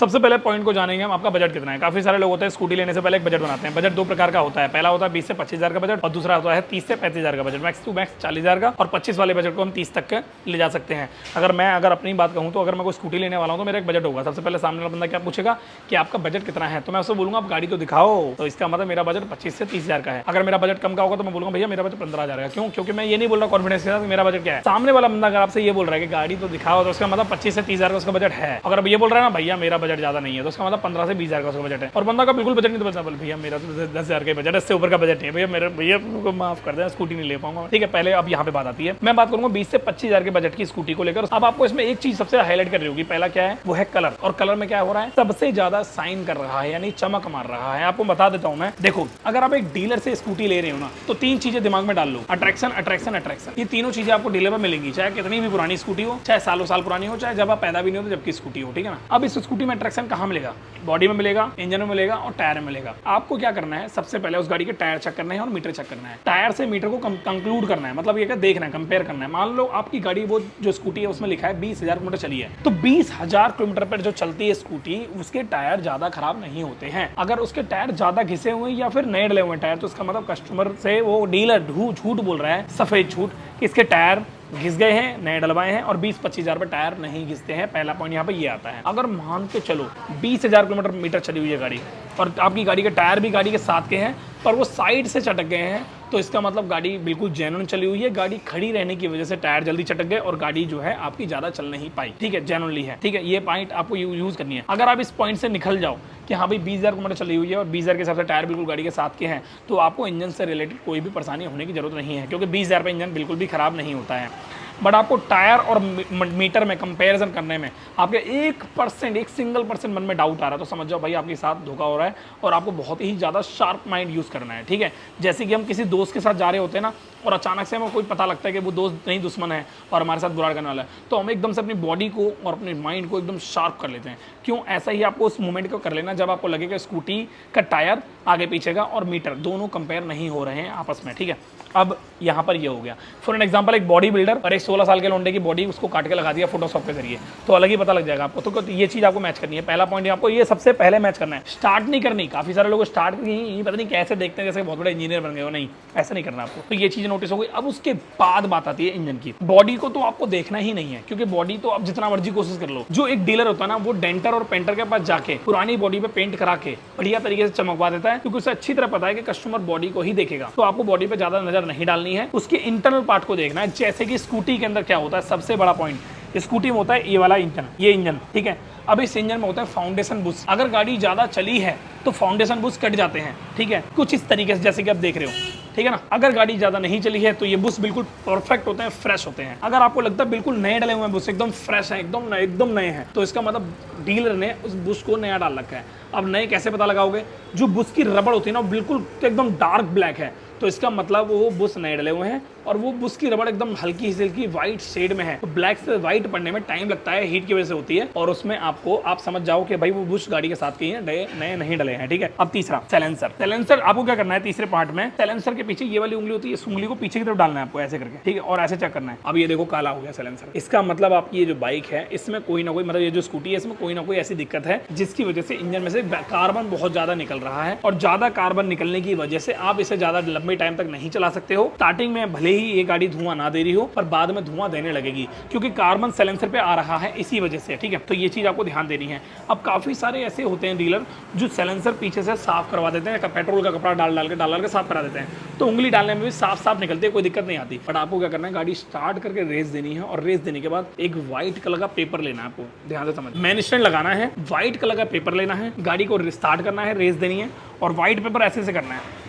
सबसे पहले पॉइंट को जानेंगे हम, आपका बजट कितना है। काफी सारे लोग होते हैं स्कूटी लेने से पहले एक बजट बनाते हैं। बजट दो प्रकार का होता है, पहला होता है 20 से 25,000 का बजट और दूसरा होता है 30 से 35,000 का बजट। मैक्स टू मैक्स 40,000 का और 25 वाले बजट को हम 30 तक के ले जा सकते हैं। अगर अपनी बात कहूँ तो अगर मैं कोई स्कूटी लेने वाला हूँ तो मेरा एक बजट होगा। सबसे पहले सामने वाला बंदा क्या पूछेगा कि आपका बजट कितना है, तो मैं उससे बोलूंगा आप गाड़ी तो दिखाओ, तो इसका मतलब मेरा बजट 25 से 30,000 का है। अगर मेरा बजट कम का होगा तो मैं बोलूंगा भैया मेरा बजट 15,000 का। क्यों? क्योंकि मैं ये नहीं बोल रहा कॉन्फिडेंस के साथ मेरा बजट क्या है। सामने वाला बंदा अगर आपसे ये बोल रहा है कि गाड़ी तो दिखाओ, तो उसका मतलब 25 से 30,000 का उसका बजट है। अगर अब ये बोल रहा है ना भैया मेरा बजट ज्यादा नहीं है, तो उसका मतलब 15 से 20,000 का उसका बजट है। और बंदा का बिल्कुल बजट नहीं तो बता बोल भैया मेरा तो 10,000 का बजट है, इससे ऊपर का बजट नहीं है भैया को माफ कर दें, स्कूटी नहीं ले पाऊंगा। ठीक है, पहले अब यहाँ पे बात आती है, मैं बात करूंगा 20 से 25,000 के बजट की स्कूटी को लेकर। अब आपको इसमें एक चीज सबसे हाईलाइट कर रही होगी, पहला क्या है वो है कलर। और कलर में क्या हो रहा है, सबसे ज्यादा साइन कर रहा है, यानी चमक मार रहा है। आपको बता देता हूं मैं, देखो अगर आप एक डीलर से स्कूटी ले रहे हो ना, तो तीन चीजें दिमाग में डाल लो, अट्रैक्शन अट्रैक्शन अट्रैक्शन। ये तीनों चीजें आपको डीलर में मिलेंगी, चाहे कितनी भी पुरानी स्कूटी हो, चाहे सालों साल पुरानी हो, चाहे जब आप पैदा भी नहीं हो तो जबकि स्कूटी हो। ठीक है ना। अब इस स्कूटी में अट्रैक्शन कहाँ मिलेगा, बॉडी में मिलेगा, इंजन में मिलेगा और टायर में मिलेगा। आपको क्या करना है, सबसे पहले उस गाड़ी के टायर चेक करना है और मीटर चेक करना है। टायर से मीटर को कंक्लूड करना है, मतलब ये क्या देखना है, कंपेयर करना है। मान लो आपकी गाड़ी वो जो स्कूटी है उसमें लिखा है 20,000 किलोमीटर चली है, तो 20,000 किलोमीटर पर जो चलती है स्कूटी उसके टायर ज्यादा खराब नहीं होते हैं। अगर उसके टायर ज्यादा घिसे हुए या फिर नए डले हुए टायर, तो इसका मतलब कस्टमर से वो डीलर झूठ बोल रहा है, सफेद झूठ, कि इसके टायर घिस गए हैं, नए डलवाए हैं और 20-25,000 पे टायर नहीं घिसते हैं। पहला पॉइंट यहाँ पे ये आता है। अगर मान के चलो 20,000 किलोमीटर मीटर चली हुई है गाड़ी और आपकी गाड़ी के टायर भी गाड़ी के साथ के हैं पर वो साइड से चटक गए हैं, तो इसका मतलब गाड़ी बिल्कुल जेन्युइन चली हुई है। गाड़ी खड़ी रहने की वजह से टायर जल्दी चटक गए और गाड़ी जो है आपकी ज्यादा चल नहीं पाई। ठीक है, जेन्युइनली है। ठीक है, ये पॉइंट आपको यूज करनी है। अगर आप इस पॉइंट से निकल जाओ कि हाँ भाई 20,000 किलोमीटर चली हुई है और 20,000 के हिसाब से टायर बिल्कुल गाड़ी के साथ के हैं, तो आपको इंजन से रिलेटेड कोई भी परेशानी होने की जरूरत नहीं है, क्योंकि 20,000 पे इंजन बिल्कुल भी खराब नहीं होता है। बट आपको टायर और मीटर में कंपैरिजन करने में आपके 1% एक सिंगल परसेंट मन में डाउट आ रहा है, तो समझ जाओ भाई आपके साथ धोखा हो रहा है और आपको बहुत ही ज़्यादा शार्प माइंड यूज़ करना है। ठीक है, जैसे कि हम किसी दोस्त के साथ जा रहे होते हैं ना और अचानक से हमें कोई पता लगता है कि वो दोस्त नहीं दुश्मन है और हमारे साथ बुरा करने वाला है, तो हम एकदम से अपनी बॉडी को और अपने माइंड को एकदम शार्प कर लेते हैं। क्यों? ऐसा ही आपको उस मोमेंट को कर लेना जब आपको लगेगा स्कूटी का टायर आगे पीछे का और मीटर दोनों कंपेयर नहीं हो रहे हैं आपस में। ठीक है, अब यहाँ पर ये हो गया। फॉर एन एग्जांपल, एक बॉडी बिल्डर और एक 16 साल के लौंडे की बॉडी उसको काट के लगा दिया फोटोशॉप के जरिए, तो अलग ही पता लग जाएगा आपको। तो ये चीज़ आपको मैच करनी है। पहला पॉइंट आपको ये सबसे पहले मैच करना है, स्टार्ट नहीं करनी। काफी सारे लोग स्टार्ट ये पता नहीं कैसे देखते हैं जैसे बहुत बड़े इंजीनियर बन गए हो, नहीं ऐसा नहीं करना आपको। तो ये चीज़ नोटिस हो गई। अब उसके बाद बात आती है इंजन की। बॉडी को तो आपको देखना ही नहीं है, क्योंकि बॉडी तो आप जितना मर्जी कोशिश कर लो। जो एक डीलर होता है ना, वो डेंटर और पेंटर के पास जाके पुरानी बॉडी पे पेंट करा के बढ़िया तरीके से चमकवा देता है, क्योंकि उसे अच्छी तरह पता है कि कस्टमर बॉडी को ही देखेगा। तो आपको बॉडी पे ज्यादा नजर नहीं डालनी है, उसके इंटरनल पार्ट को देखना है। जैसे कि स्कूटी के अंदर क्या होता है, सबसे बड़ा पॉइंट, स्कूटी में होता है ये वाला इंजन, ये इंजन। ठीक है, अब इस इंजन में होता है फाउंडेशन बुश। अगर गाड़ी ज्यादा चली है तो फाउंडेशन बुश कट जाते हैं। ठीक है, कुछ इस तरीके से जैसे कि आप देख रहे हो। ठीक है ना। अगर गाड़ी ज्यादा नहीं चली है तो ये बुश बिल्कुल परफेक्ट होते हैं, फ्रेश होते हैं। अगर आपको लगता है बिल्कुल नए डले हुए हैं बुश, एकदम फ्रेश है, एकदम नए हैं, तो इसका मतलब डीलर ने उस बुश को नया डाल रखा है। अब नए कैसे पता लगाओगे? जो बुश की रबड़ होती है ना बिल्कुल एकदम डार्क ब्लैक है, तो इसका मतलब वो बुश नए डले हुए हैं और वो बुश की रबड़ एकदम हल्की हल्की व्हाइट शेड में है। तो ब्लैक से व्हाइट पड़ने में टाइम लगता है, हीट की वजह से होती है, और उसमें आपको आप समझ जाओ कि भाई वो बुश गाड़ी के साथ की है, नए नहीं डले हैं। ठीक है, अब तीसरा सैलेंसर। सैलेंसर आपको क्या करना है तीसरे पार्ट में, सैलेंसर के पीछे ये वाली उंगली होती है, इस उंगली को पीछे की तरफ डालना है आपको ऐसे करके। ठीक है, और ऐसे चेक करना है। अब ये देखो काला हो गया सैलेंसर, इसका मतलब आपकी ये जो बाइक है इसमें कोई ना कोई, मतलब ये जो स्कूटी है इसमें कोई ना कोई ऐसी दिक्कत है जिसकी वजह से इंजन में से कार्बन बहुत ज्यादा निकल रहा है, और ज्यादा कार्बन निकलने की वजह से आप इसे ज्यादा लंबे टाइम तक नहीं चला सकते हो। स्टार्टिंग में भले ही ये गाड़ी धुआं ना दे रही हो, पर बाद में धुआं देने लगेगी, क्योंकि कार्बन सैलेंसर पे आ रहा है इसी वजह से। ठीक है, तो ये चीज आपको ध्यान देनी है। अब काफी सारे ऐसे होते हैं डीलर जो सैलेंसर पीछे से साफ करवा देते हैं, पेट्रोल का कपड़ा डाल डाल के साफ करा देते हैं, तो उंगली डालने में भी साफ निकलती है, कोई दिक्कत नहीं आती। बट आपको क्या करना है, गाड़ी स्टार्ट करके रेस देनी है, और रेस देने के बाद एक व्हाइट कलर का पेपर लेना है। आपको ध्यान से समझ, मैन स्टैंड लगाना है, व्हाइट कलर का पेपर लेना है, गाड़ी को स्टार्ट करना है, रेस देनी है, और व्हाइट पेपर ऐसे से करना है।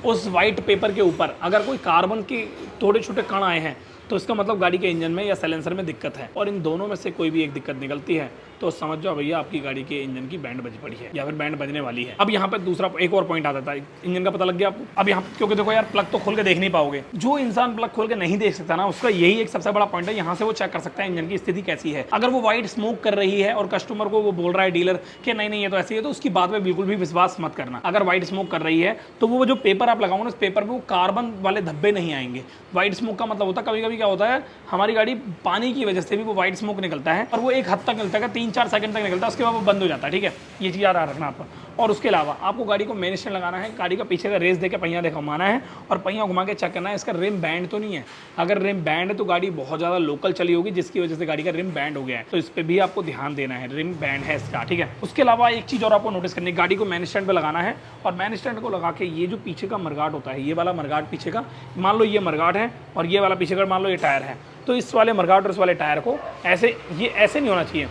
उस वाइट पेपर के ऊपर अगर कोई कार्बन के थोड़े छोटे कण आए हैं तो इसका मतलब गाड़ी के इंजन में या सैलेंसर में दिक्कत है, और इन दोनों में से कोई भी एक दिक्कत निकलती है तो समझ जाओ भैया आपकी गाड़ी के इंजन की बैंड बज पड़ी है या फिर बैंड बजने वाली है। अब यहाँ पे दूसरा एक और पॉइंट आता है, इंजन का पता लग गया आपको। अब यहाँ क्योंकि देखो यार, प्लग तो खोल के देख नहीं पाओगे, जो इंसान प्लग खोल के नहीं देख सकता ना, उसका यही एक सबसे बड़ा पॉइंट है, यहाँ से वो चेक कर सकता है इंजन की स्थिति कैसी है। अगर वो व्हाइट स्मोक कर रही है और कस्टमर को वो बोल रहा है डीलर कि नहीं ये तो ऐसी है, तो उसकी बात में बिल्कुल भी विश्वास मत करना। अगर व्हाइट स्मोक कर रही है तो वो जो पेपर आप लगाओ ना, उस पेपर पे वो कार्बन वाले धब्बे नहीं आएंगे। व्हाइट स्मोक का मतलब होता है कभी कभी क्या होता है, हमारी गाड़ी पानी की वजह से भी वो वाइट स्मोक निकलता है और वो एक हद तक निकलता है, 3-4 सेकंड तक निकलता है, उसके बाद वो बंद हो जाता है। ठीक है, ये चीज़ याद रखना आपको। और उसके अलावा आपको गाड़ी को मेन स्टैंड लगाना है, गाड़ी का पीछे का रेस देकर पहिया घुमाना है और पहिया घुमा के चेक करना है इसका रिम बैंड तो नहीं है। अगर रिम बैंड है तो गाड़ी बहुत ज़्यादा लोकल चली होगी, जिसकी वजह से गाड़ी का रिम बैंड हो गया है, तो इस पर भी आपको ध्यान देना है, रिम बैंड है इसका। ठीक है, उसके अलावा एक चीज़ और आपको नोटिस करनी है, गाड़ी को मेन स्टैंड पर लगाना है और मेन स्टैंड को लगा के ये जो पीछे का मरगाट होता है, ये वाला मरगाट पीछे का, मान लो ये मरगाट है और ये वाला पीछे का मान लो ये टायर है, तो इस वाले मरगाट और इस वाले टायर को ऐसे, ये ऐसे नहीं होना चाहिए।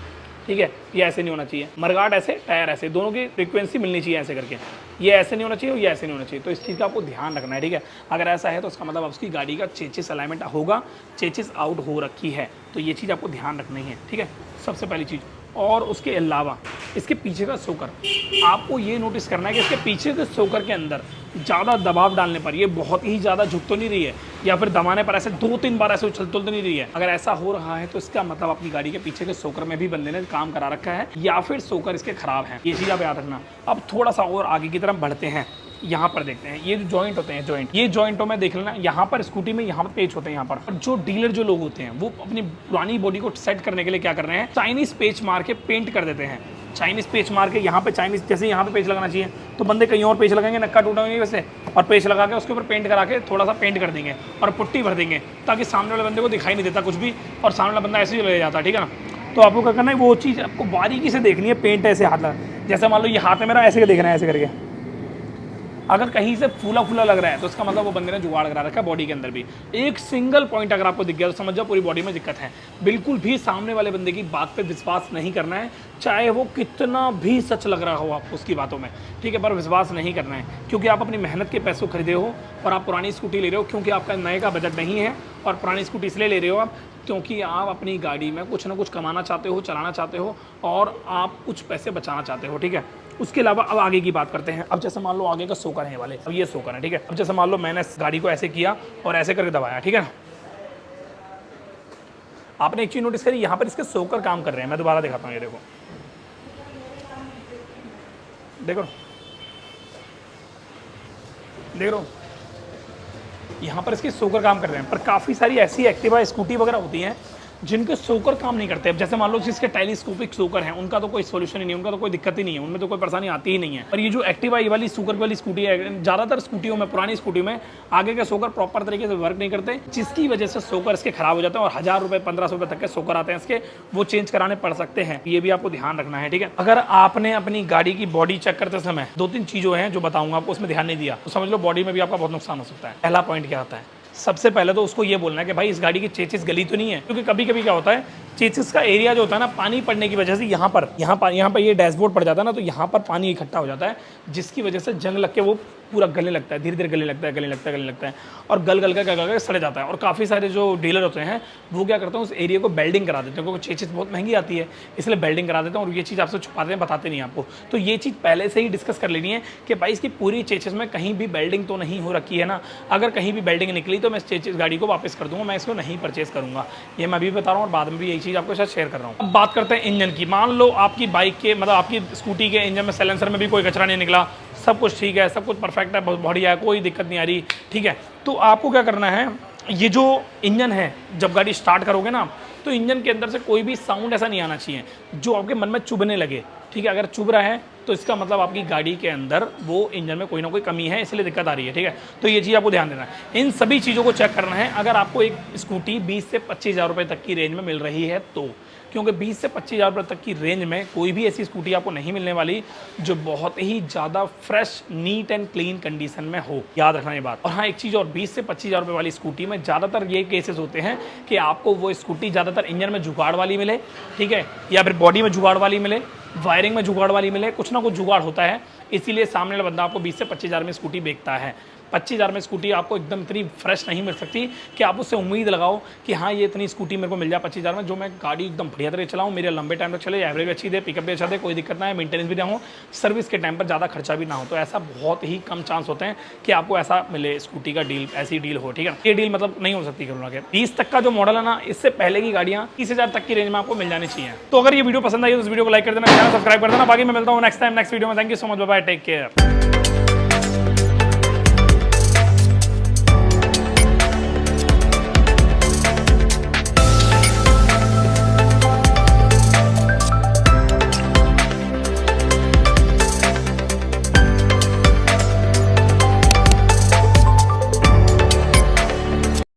ठीक है, ये ऐसे नहीं होना चाहिए, मरगाट ऐसे, टायर ऐसे, दोनों की फ्रीक्वेंसी मिलनी चाहिए ऐसे करके। ये ऐसे नहीं होना चाहिए और ये ऐसे नहीं होना चाहिए, तो इस चीज़ का आपको ध्यान रखना है। ठीक है, अगर ऐसा है तो उसका मतलब उसकी गाड़ी का चेचिस अलाइनमेंट होगा, चेचिस आउट हो रखी है, तो ये चीज़ आपको ध्यान रखनी है। ठीक है, सबसे पहली चीज़। और उसके अलावा इसके पीछे का सोकर, आपको ये नोटिस करना है कि इसके पीछे के सोकर के अंदर ज़्यादा दबाव डालने पर ये बहुत ही ज़्यादा झुक तो नहीं रही है, या फिर दबाने पर ऐसे 2-3 बार ऐसे उछल तो नहीं रही है। अगर ऐसा हो रहा है तो इसका मतलब अपनी गाड़ी के पीछे के सोकर में भी बंदे ने काम करा रखा है, या फिर सोकर इसके खराब है। ये चीज़ आप याद रखना। अब थोड़ा सा और आगे की तरफ बढ़ते हैं, यहाँ पर देखते हैं ये जो जॉइंट होते हैं, जॉइंट, ये जॉइंटों में देख लेना, यहाँ पर स्कूटी में यहाँ पर पेच होते हैं यहाँ पर। और जो डीलर जो लोग होते हैं वो अपनी पुरानी बॉडी को सेट करने के लिए क्या कर रहे हैं, चाइनीज पेच मार के पेंट कर देते हैं। चाइनीज पेच मार के यहाँ पे चाइनीज, जैसे यहाँ पे पेच लगाना चाहिए तो बंदे कहीं और पेच लगाएंगे, नक्का टूटेंगे वैसे, और पेच लगा के उसके ऊपर पेंट करा के थोड़ा सा पेंट कर देंगे और पुट्टी भर देंगे, ताकि सामने वाले बंदे को दिखाई नहीं देता कुछ भी और सामने वाला बंदा ऐसे ही ले जाता है। ठीक है ना, तो आपको क्या करना है, वो चीज़ आपको बारीकी से देखनी है। पेंट ऐसे हाथ लगा, जैसे मान लो ये हाथ है मेरा, ऐसे देखना है, ऐसे करके। अगर कहीं से फूला फूला लग रहा है तो इसका मतलब वो बंदे ने जुगाड़ करा रखा है बॉडी के अंदर भी। एक सिंगल पॉइंट अगर आपको दिख गया तो समझ जाओ पूरी बॉडी में दिक्कत है। बिल्कुल भी सामने वाले बंदे की बात पे विश्वास नहीं करना है, चाहे वो कितना भी सच लग रहा हो आपको उसकी बातों में। ठीक है, पर विश्वास नहीं करना है, क्योंकि आप अपनी मेहनत के पैसों खरीदे हो और आप पुरानी स्कूटी ले रहे हो, क्योंकि आपका नए का बजट नहीं है। और पुरानी स्कूटी इसलिए ले रहे हो आप क्योंकि आप अपनी गाड़ी में कुछ ना कुछ कमाना चाहते हो, चलाना चाहते हो और आप कुछ पैसे बचाना चाहते हो। ठीक है, उसके अलावा अब आगे की बात करते हैं। अब जैसे मान लो आगे का सोकर है वाले, अब ये सोकर है। ठीक है, अब जैसे मान लो मैंने गाड़ी को ऐसे किया और ऐसे करके दबाया। ठीक है ना, आपने एक चीज नोटिस करी, यहाँ पर इसके सोकर काम कर रहे हैं। मैं दोबारा दिखाता हूँ, ये देखो, देखो देख लो, यहाँ पर इसके सोकर काम कर रहे हैं। पर काफ़ी सारी ऐसी एक्टिवा स्कूटी वगैरह होती हैं जिनके सोकर काम नहीं करते। अब जैसे मान लो जिसके टेलीस्कोपिक सोकर हैं, उनका तो कोई सोल्यूशन ही नहीं है, उनका तो कोई दिक्कत ही नहीं है, उनमें तो कोई परेशानी आती ही नहीं है। और ये जो एक्टिवा वाली सोकर वाली स्कूटी है, ज़्यादातर स्कूटियों में, पुरानी स्कूटी में आगे के सोकर प्रॉपर तरीके से वर्क नहीं करते, जिसकी वजह से सोकर इसके खराब हो जाते हैं और 1000 रुपये 1500 रुपये तक के सोकर आते हैं इसके, वो चेंज कराने पड़ सकते हैं। ये भी आपको ध्यान रखना है। ठीक है, अगर आपने अपनी गाड़ी की बॉडी चेक करते समय 2-3 चीज़ों हैं जो बताऊंगा आपको, उसमें ध्यान नहीं दिया तो समझ लो बॉडी में भी आपका बहुत नुकसान हो सकता है। पहला पॉइंट क्या आता है, सबसे पहले तो उसको ये बोलना है कि भाई इस गाड़ी की चेचिस गली तो नहीं है, क्योंकि कभी कभी क्या होता है, चेचिस का एरिया जो होता है ना, पानी पड़ने की वजह से यहाँ पर ये डैशबोर्ड पड़ जाता है ना, तो यहाँ पर पानी इकट्ठा हो जाता है, जिसकी वजह से जंग लग के वो पूरा गलने लगता है, धीरे धीरे गलने लगता है और गल कर क्या करके सड़ जाता है। और काफ़ी सारे जो डीलर होते हैं वो क्या करते हैं, उस एरिया को बेल्डिंग करा देते हैं, क्योंकि चेचिस बहुत महंगी आती है, इसलिए बेल्डिंग करा देते हैं और ये चीज़ आपसे छुपाते हैं, बताते नहीं आपको। तो ये चीज़ पहले से ही डिस्कस कर लेनी है कि भाई इसकी पूरी चेचिस में कहीं भी बेल्डिंग तो नहीं हो रखी है ना। अगर कहीं भी बेल्डिंग निकली तो मैं चेचिस गाड़ी को वापस कर दूंगा, मैं इसको नहीं परचेस करूंगा। ये मैं अभी बता रहा हूँ और बाद में भी यही चीज़ आपको शायद शेयर कर रहा हूँ। अब बात करते हैं इंजन की। मान लो आपकी बाइक के, मतलब आपकी स्कूटी के इंजन में, साइलेंसर में भी कोई कचरा नहीं निकला, सब कुछ ठीक है, सब कुछ परफेक्ट है, बहुत बढ़िया है, कोई दिक्कत नहीं आ रही। ठीक है, तो आपको क्या करना है, ये जो इंजन है जब गाड़ी स्टार्ट करोगे ना, तो इंजन के अंदर से कोई भी साउंड ऐसा नहीं आना चाहिए जो आपके मन में चुभने लगे। ठीक है, अगर चुभ रहा है तो इसका मतलब आपकी गाड़ी के अंदर वो इंजन में कोई ना कोई कमी है, इसलिए दिक्कत आ रही है। ठीक है, तो ये चीज़ आपको ध्यान देना है, इन सभी चीज़ों को चेक करना है। अगर आपको एक स्कूटी 20 से 25 हज़ार रुपये तक की रेंज में मिल रही है तो, क्योंकि 20 से 25 हज़ार रुपये तक की रेंज में कोई भी ऐसी स्कूटी आपको नहीं मिलने वाली जो बहुत ही ज़्यादा fresh, neat and clean condition में हो, याद रखना ये बात। और हाँ, एक चीज़ और, 20 से 25 हज़ार रुपये वाली स्कूटी में ज़्यादातर ये केसेस होते हैं कि आपको वो स्कूटी ज़्यादातर इंजन में जुगाड़ वाली मिले, ठीक है, या फिर बॉडी में जुगाड़ वाली मिले, वायरिंग में जुगाड़ वाली मिले, कुछ ना कुछ जुगाड़ होता है, इसीलिए सामने वाला बंदा आपको 20 से 25 हज़ार में स्कूटी बेचता है। 25 हज़ार में स्कूटी आपको एकदम इतनी फ्रेश नहीं मिल सकती कि आप उससे उम्मीद लगाओ कि हाँ ये इतनी स्कूटी मेरे को मिल जाए 25 हज़ार में, जो मैं गाड़ी एकदम बढ़िया तरह चलाऊँ, मेरे लंबे टाइम तक चले, एवरेज भी अच्छी दे, पिकअप भी अच्छा दे, कोई दिक्कत ना है, मेंटेनेंस भी ना हो, सर्विस के टाइम पर ज़्यादा खर्चा भी ना हो। तो ऐसा बहुत ही कम चांस होते हैं कि आपको ऐसा मिले स्कूटी का डील, ऐसी डील हो। ठीक है, ये डील मतलब नहीं हो सकती करोना के। 20 तक का जो मॉडल है ना, इससे पहले की गाड़ियाँ 30 हज़ार तक की रेंज में आपको मिल जानी चाहिए। तो अगर ये वीडियो पसंद आई तो इस वीडियो को लाइक कर देना, चैनल सब्सक्राइब कर देना। बाकी मैं मिलता हूँ नेक्स्ट वीडियो में। Thank you so much, bye bye, take care.